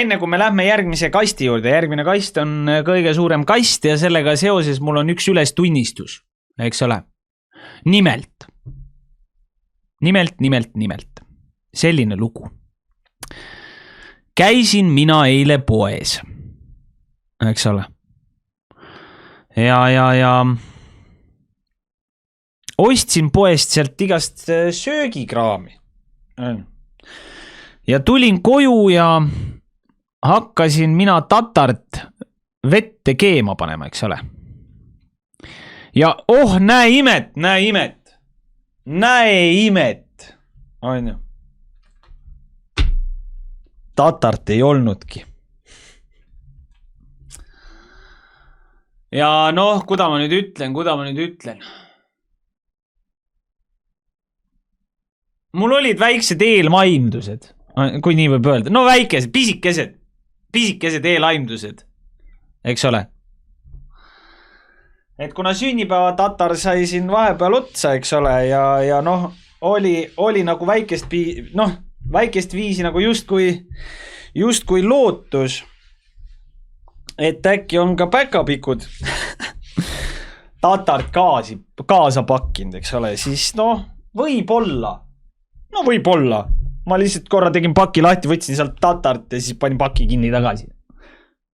enne kui me lähme järgmise kasti juurde, järgmine kast on kõige suurem kast ja sellega seoses mul on üks ülestunnistus, eks ole. Nimelt. Selline lugu. Käisin mina eile poes, eks ole. Ja ostsin poest sealt igast söögikraami. Ja tulin koju ja hakkasin mina tatart vette keema panema, eks ole. Ja näe imet. On ju. Tatart ei olnudki. Ja noh, kuda ma nüüd ütlen. Mul olid väiksed eelmaimdused, kui nii võib öelda. No väikesed, pisikesed eelaimdused, eks ole. Et kuna sünnipäeva tatar sai siin vahepeal otsa, eks ole, ja noh, oli nagu väikest viisi nagu justkui lootus, et äkki on ka päkapikud tatart kaasa pakkinud, eks ole, siis võib-olla. Ma lihtsalt korra tegin paki lahti, võtsin sealt tatart ja siis panin paki kinni tagasi.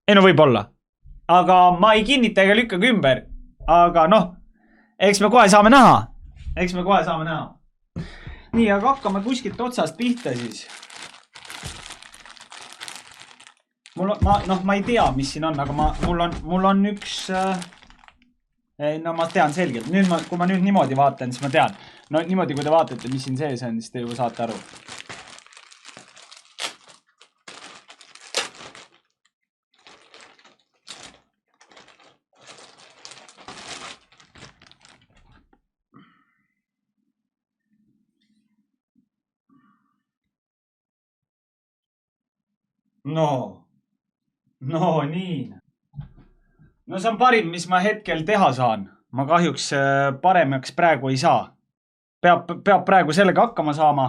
Ei võib-olla. Aga ma ei kinnita ega lükkagi ümber. Aga eks me kohe saame näha. Nii, aga hakkame kuskilt otsast pihta siis. Ma ei tea, mis siin on, aga mul on üks... ma tean selgelt. Kui ma nüüd niimoodi vaatan, siis ma tean. No niimoodi, kui te vaatate, mis siin sees on, siis te juba saate aru. No nii. No see on parim, mis ma hetkel teha saan. Ma kahjuks paremaks praegu ei saa. Peab praegu sellega hakkama saama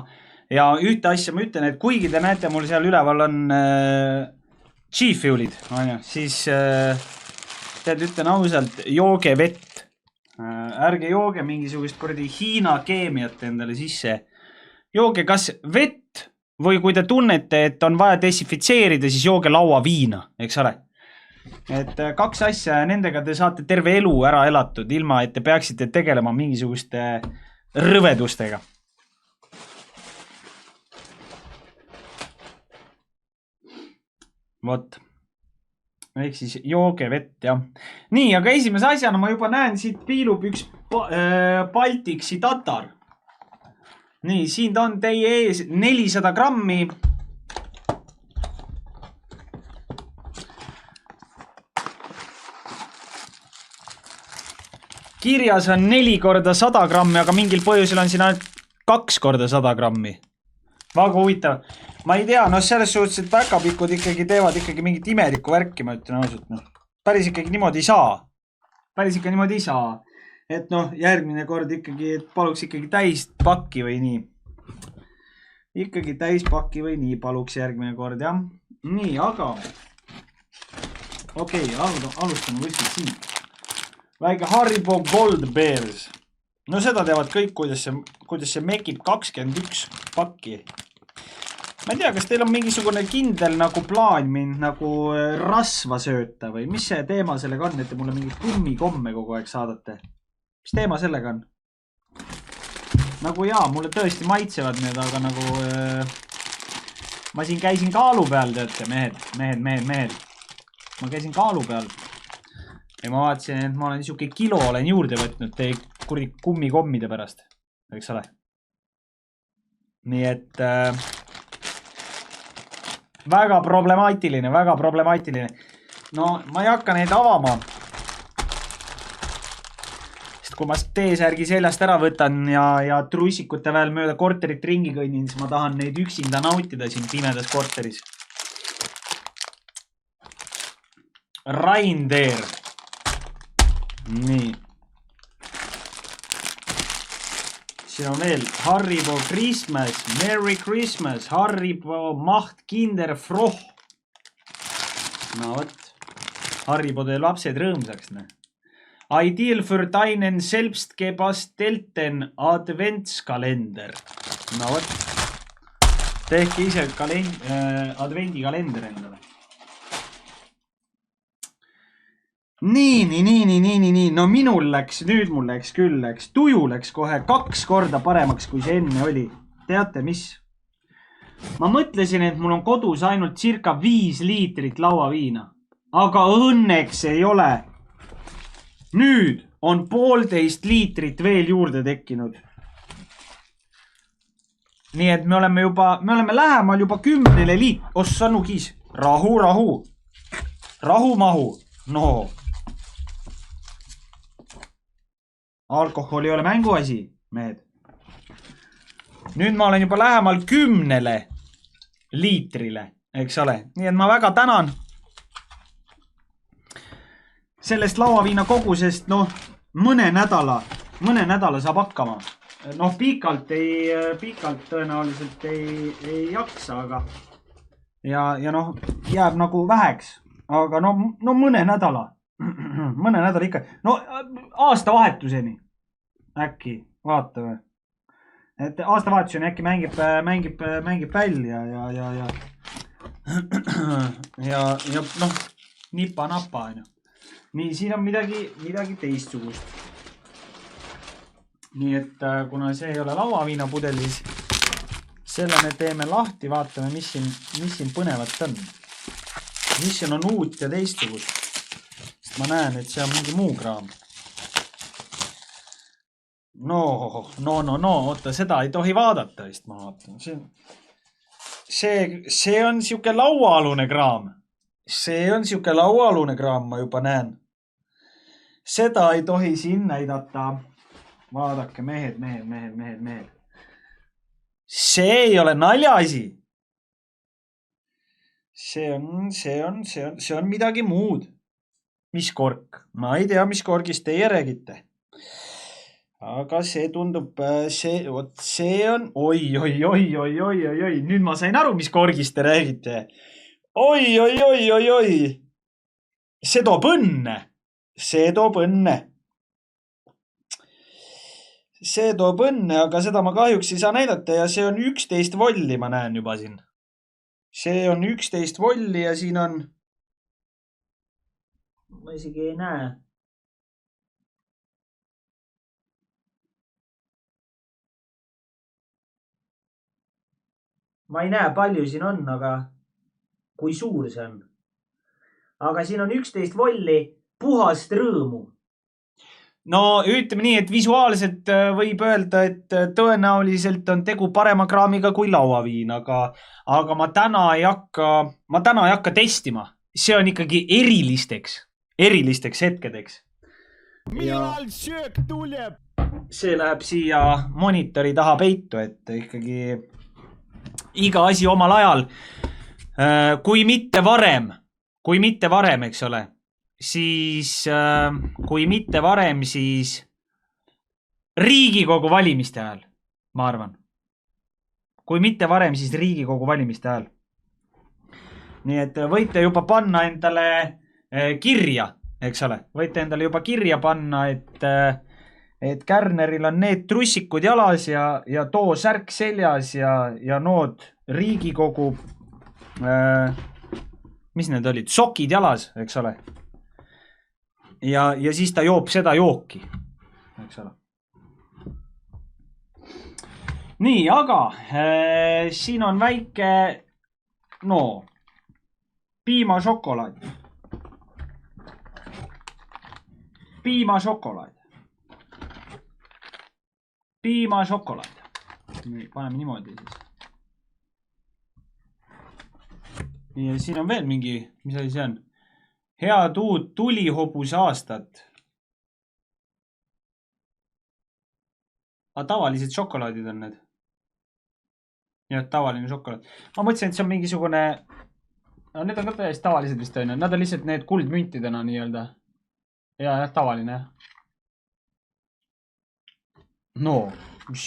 ja ühte asja ma ütlen, et kuigi te näete, mul seal üleval on G-Fuelid, siis tead ütlen ausalt, jooge vett. Ärge jooge mingisugust kordi Hiina keemiat endale sisse. Jooge kas vett või kui te tunnete, et on vaja desinfitseerida, siis jooge laua viina, eks ole. Et 2 asja ja nendega te saate terve elu ära elatud, ilma et te peaksite tegelema mingisuguste rõvedustega. Vot. Ehk siis jooge vett, jah. Nii, aga esimese asjana ma juba näen, siit piilub üks Baltiksi tatar. Nii, siin on teie ees 400 grammi. Kirjas on 4 korda 100 grammi, aga mingil põhjusel on siin ainult 2 korda 100 grammi. Väga huvitav. Ma ei tea, selles suhtes, et päkapikud ikkagi teevad ikkagi mingit imelikku värki, ma ütlen ausalt. Päris ikkagi niimoodi ei saa. Et järgmine kord ikkagi, et paluks ikkagi täis pakki või nii. Ikkagi täis pakki või nii paluks järgmine kord, jah. Nii, aga... Okei, alustame kuskilt siin. Väike Haribo Gold Bears. No seda teevad kõik, kuidas see mekib 21 pakki. Ma ei tea, kas teil on mingisugune kindel nagu plaan mind nagu rasva sööta või mis see teema sellega on, et te mulle mingit kummikomme kogu aeg saadate? Mis teema sellega on? Nagu jaa, mulle tõesti maitsevad need, aga nagu... Ma siin käisin kaalu peal, teate, mehed. Ma käisin kaalu peal. Ja ma vaatasin, et ma olen niisugune kilo olen juurde võtnud teie kurdi kummikommide pärast. Eks ole? Nii et väga problemaatiline. No, ma ei hakka neid avama. Sest kui ma T-särgi seljast ära võtan ja trussikute väel mööda korterit ringi kõnnin, siis ma tahan neid üksinda nautida siin pimedas korteris. Reindeer. Nii. Siin on veel Haribo Christmas, Merry Christmas, Haribo Macht Kinder Froh. No võt. Haribo teeb lapsed rõõmsaks. Ideal für deinen selbst gebastelten adventskalender. No võt. Tehke ise advendikalender endale. Nii. No minul läks, nüüd mul läks küll, tuju läks kohe 2 korda paremaks, kui see enne oli. Teate, mis? Ma mõtlesin, et mul on kodus ainult circa 5 liitrit lauaviina. Aga õnneks ei ole. Nüüd on 1,5 liitrit veel juurde tekkinud. Nii et me oleme lähemal juba 10 liit. Ossa nugis. Rahu. Rahu-mahu. No. Alkohol ei ole mänguasi, mehed. Nüüd ma olen juba lähemal 10 liitrile, eks ole. Nii et ma väga tänan sellest lauaviina kogusest, mõne nädala saab hakkama. Pikalt tõenäoliselt ei jaksa, aga jääb nagu väheks, aga mõne nädala ikka. Aastavahetuseni äkki, vaatame. Et aastavahetuseni äkki mängib välja ja nipa-napa. Nii, siin on midagi teistsugust. Nii et kuna see ei ole lauaviinapudelis, selle me teeme lahti, vaatame, mis siin põnevat on. Mis siin on uut ja teistsugust. Ma näen, et see on mingi muu kraam. No, oota, seda ei tohi vaadata, vist ma vaatan. See on siuke lauaalune kraam. Ma juba näen. Seda ei tohi siin näidata. Vaadake, mehed. See ei ole naljaasi. See on midagi muud. Mis kork? Ma ei tea, mis korgist teie räägite. Aga see tundub, see on, oi. Nüüd ma sain aru, mis korgist te räägite. Oi. See toob õnne. See toob õnne, aga seda ma kahjuks ei saa näidata ja see on 11 volli, ma näen juba siin. See on 11 volli ja siin on... Ma isegi ei näe. Ma ei näe, palju siin on, aga kui suur see on. Aga siin on 11 volli puhast rõõmu. No ütleme nii, et visuaalselt võib öelda, et tõenäoliselt on tegu parema kraamiga kui lauaviin, aga ma täna ei hakka testima. See on ikkagi erilisteks hetkedeks. Millal söök tuleb? See läheb siia monitori taha peitu, et ikkagi iga asi omal ajal. Kui mitte varem, eks ole, siis Riigikogu valimiste ajal, ma arvan. Kui mitte varem, siis Riigikogu valimiste ajal. Nii et võite juba panna endale kirja, eks ole. Võite endale juba kirja panna, et Kärneril on need trussikud jalas ja too särk seljas ja nood Riigikogu, mis need olid, sokid jalas, eks ole. Ja siis ta joob seda jooki, eks ole. Nii, aga siin on väike, piimašokolaad. Piimašokolaad. Nii, paneme niimoodi siis. Ja siin on veel mingi, mis asi see on? Head uut tulihobuse aastat. Aga tavalised šokolaadid on need. Ja, tavaline šokolaad. Ma mõtlesin, et see on mingisugune... No, need on ka täiesti tavalised vist on. Nad on lihtsalt need kuldmüntidena nii-öelda. Ja, tavaline. No, mis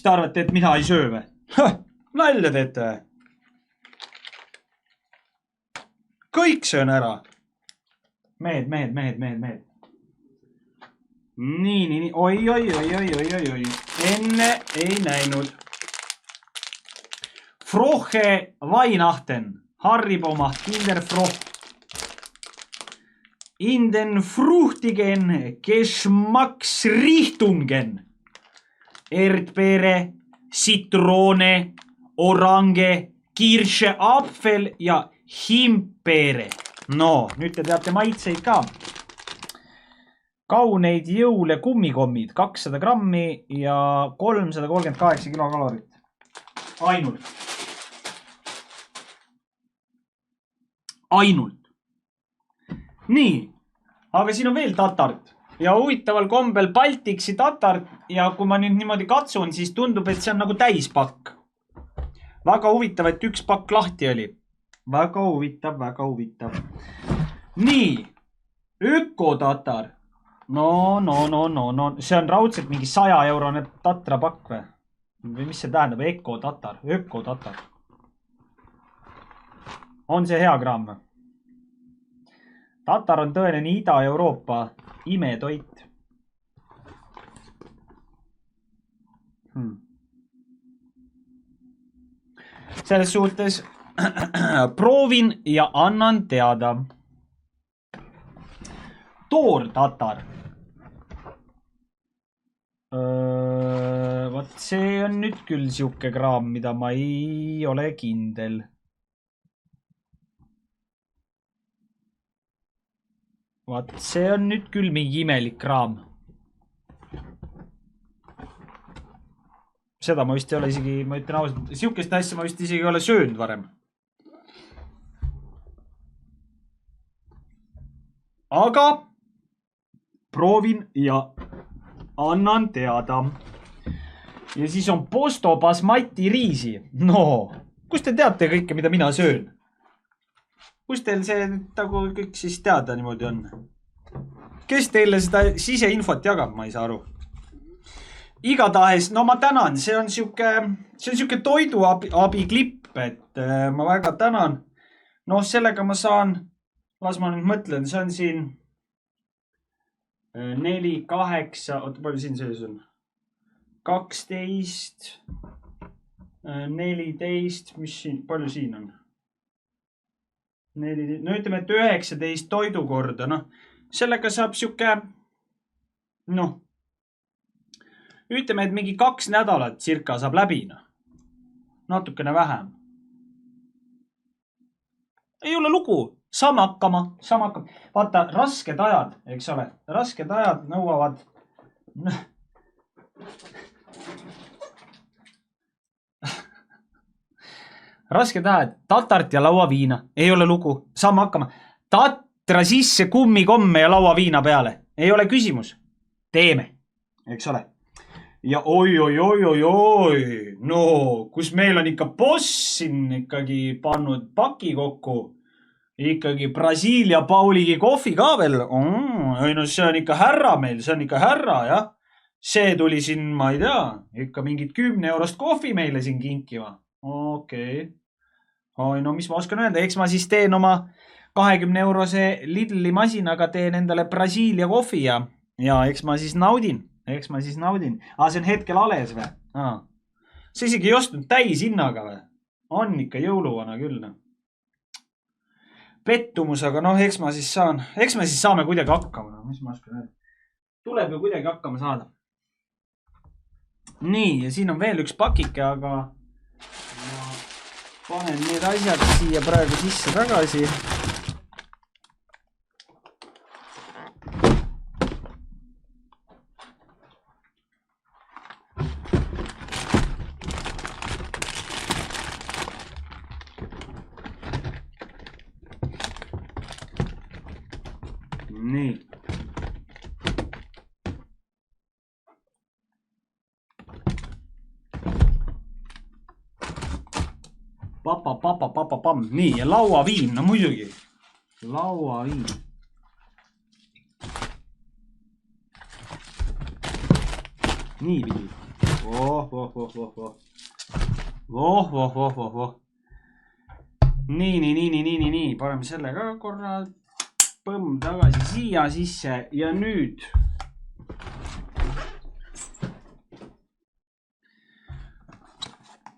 te arvate, et mina ei söö või? Nalja teete või? kõik söön ära. Mehed. Nii. Oi. Enne ei näinud. Frohe Weihnachten. Haribo macht Kinder froh. In den fruchtigen Geschmacksrichtungen. Erdbeere, Zitrone, Orange, Kirsche, Apfel ja Himbeere. No, nüüd te teate maitseid ka. Kauneid jõule kummikommid, 200 grammi ja 338 kilokalorit. Ainult. Nii, aga siin on veel tatart. Ja huvitaval kombel Baltiksi tatart ja kui ma nüüd niimoodi katsun, siis tundub, et see on nagu täispakk. Väga huvitav, et üks pakk lahti oli. Väga huvitav. Nii, ökotatar. No. See on raudselt mingi 100-eurone tatrapakk või? Või mis see tähendab? Ökotatar. On see hea kraam või? Tatar on tõeline Ida-Euroopa imetoit. Selles suhtes proovin ja annan teada. Toortatar. Vaat see on nüüd küll siuke kraam, mida ma ei ole kindel. Vaat see on nüüd küll mingi imelik kraam. Seda ma vist ei ole isegi, ma ütlen ausalt, siukest asja ma vist isegi ei ole söönud varem. Aga proovin ja annan teada. Ja siis on Posto basmati riisi. No, kust te teate kõike, mida mina söön? Kus teil see nagu kõik siis teada niimoodi on? Kes teile seda siseinfot jagab, ma ei saa aru. Igatahes, no ma tänan, see on siuke toiduabi klipp, et ma väga tänan. No sellega ma saan, las ma nüüd mõtlen, see on siin 4, 8, oota, palju siin sees on? 12, 14, mis siin, palju siin on? 14, no ütleme, et 19 toidukorda, noh, sellega saab siuke, noh, ütleme, et mingi 2 nädalat circa saab läbi, noh, natukene vähem. Ei ole lugu, saame hakkama. Vaata, rasked ajad, eks ole, rasked ajad nõuavad, rasked ajad, tatart ja lauaviina. Ei ole lugu. Saame hakkama. Tatra sisse kummikomme ja lauaviina peale. Ei ole küsimus. Teeme. Eks ole. Ja oi. No, kus meil on ikka boss siin ikkagi pannud paki kokku. Ikkagi Brasiilia Pauligi kohvi ka veel. Ei no see on ikka härra meil. See on ikka härra, jah. See tuli siin, ma ei tea, ikka mingit 10-eurost kohvi meile siin kinkima. Okei. Oi, no mis ma oskan öelda, eks ma siis teen oma 20-eurose Lidli masinaga teen endale Brasiilia kohvi ja eks ma siis naudin. See on hetkel alles või? See isegi ei ostnud täishinnaga või? On ikka jõuluvana küll. Pettumus, aga noh, eks ma siis saame kuidagi hakkama. Mis ma oskan öelda? Tuleb ju kuidagi hakkama saada. Nii, ja siin on veel üks pakike, aga panen need asjad siia praegu sisse tagasi. Nii. Papa. Nii, ja lauaviin, no muidugi. Lauaviin. Nii pidi. Nii. Nii, paneme selle ka korra põmm tagasi siia sisse ja nüüd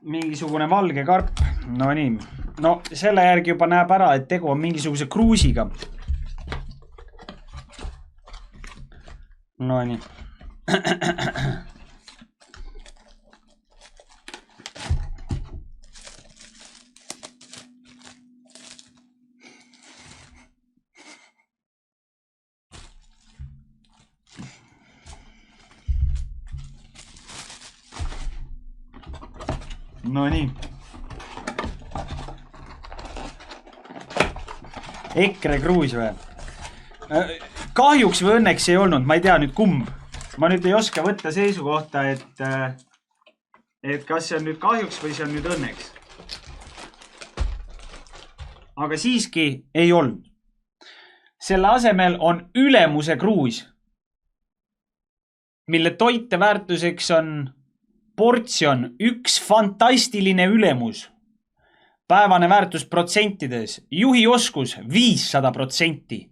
mingisugune valge karp. No nii. No selle järgi juba näeb ära, et tegu on mingisuguse kruusiga. No nii. No nii. EKRE kruus või? Kahjuks või õnneks ei olnud, ma ei tea nüüd kumb. Ma nüüd ei oska võtta seisukohta, et kas see on nüüd kahjuks või see on nüüd õnneks. Aga siiski ei olnud. Selle asemel on ülemuse kruus, mille toiteväärtuseks on portsjon, üks fantastiline ülemus. Päevane väärtus protsentides. Juhi oskus 500%.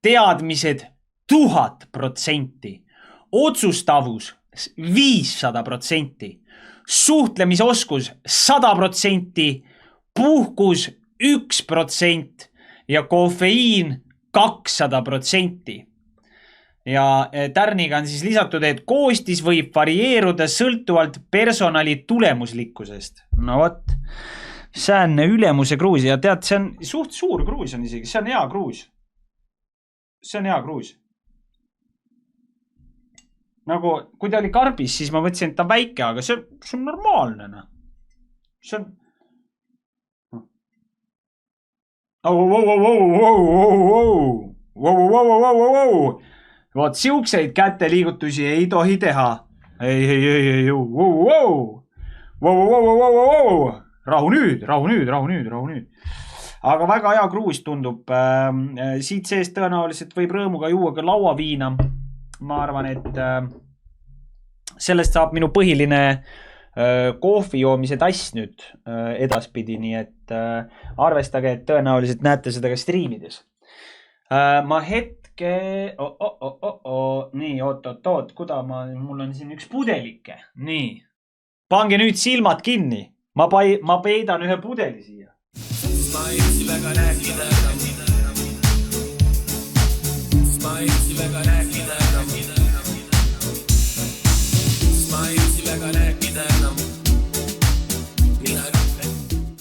Teadmised 1000%. Otsustavus 500%. Suhtlemisoskus 100%. Puhkus 1% ja kofeiin 200%. Ja tärniga on siis lisatud, et koostis võib varieeruda sõltuvalt personali tulemuslikkusest. No võt, see on ülemuse kruus ja tead, see on suht suur kruus on isegi, see on hea kruus. See on hea kruus. Nagu, kui ta oli karbis, siis ma mõtlesin, et ta on väike, aga see on normaalne. See on... Vaat siukseid käteliigutusi ei tohi teha. Ei. Rahu nüüd. Aga väga hea kruus tundub. Siit seest tõenäoliselt võib rõõmuga juua ka lauaviina. Ma arvan, et sellest saab minu põhiline kohvi joomise tass nüüd edaspidi, nii et arvestage, et tõenäoliselt näete seda ka striimides. Ma hetke... Nii, oot, kuda mul on siin üks pudelike. Nii. Pange nüüd silmad kinni. Ma peidan ühe pudeli siia. Ma üksi väga rääkida